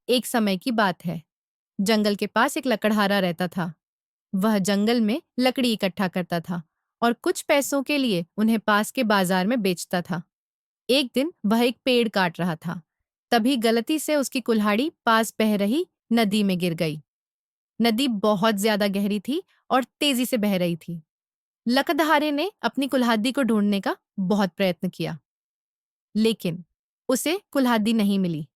एक समय की बात है। जंगल के पास एक लकड़हारा रहता था। वह जंगल में लकड़ी इकट्ठा करता था और कुछ पैसों के लिए उन्हें पास के बाजार में बेचता था। एक दिन वह एक पेड़ काट रहा था। तभी गलती से उसकी कुल्हाड़ी पास बह रही नदी में गिर गई। नदी बहुत ज्यादा गहरी थी और तेजी से बह रही थी। लकड़हारे ने अपनी कुल्हाड़ी को ढूंढने का बहुत प्रयत्न किया, लेकिन उसे कुल्हाड़ी नहीं मिली।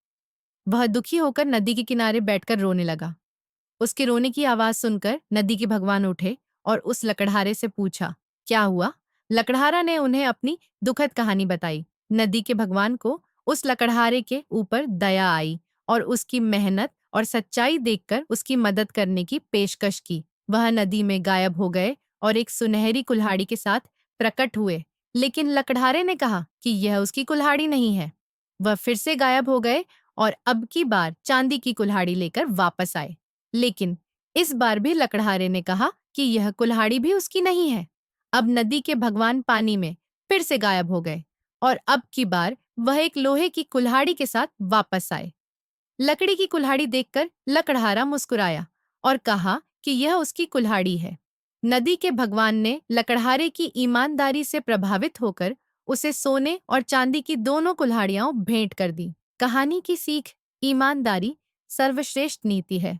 वह दुखी होकर नदी के किनारे बैठकर रोने लगा। उसके रोने की आवाज सुनकर नदी के भगवान उठे और उस लकड़हारे से पूछा, क्या हुआ? लकड़हारा ने उन्हें अपनी दुखद कहानी बताई। नदी के भगवान को उस लकड़हारे के ऊपर दया आई और उसकी मेहनत और सच्चाई देखकर उसकी मदद करने की पेशकश की। वह नदी में गायब हो गए और एक सुनहरी कुल्हाड़ी के साथ प्रकट हुए। लेकिन लकड़हारे ने कहा कि यह उसकी कुल्हाड़ी नहीं है। वह फिर से गायब हो गए और अब की बार चांदी की कुल्हाड़ी लेकर वापस आए। लेकिन इस बार भी लकड़हारे ने कहा कि यह कुल्हाड़ी भी उसकी नहीं है। अब नदी के भगवान पानी में फिर से गायब हो गए और अब की बार वह एक लोहे की कुल्हाड़ी के साथ वापस आए। लकड़ी की कुल्हाड़ी देखकर लकड़हारा मुस्कुराया और कहा कि यह उसकी कुल्हाड़ी है। नदी के भगवान ने लकड़हारे की ईमानदारी से प्रभावित होकर उसे सोने और चांदी की दोनों कुल्हाड़ियां भेंट कर दी। कहानी की सीख: ईमानदारी सर्वश्रेष्ठ नीति है।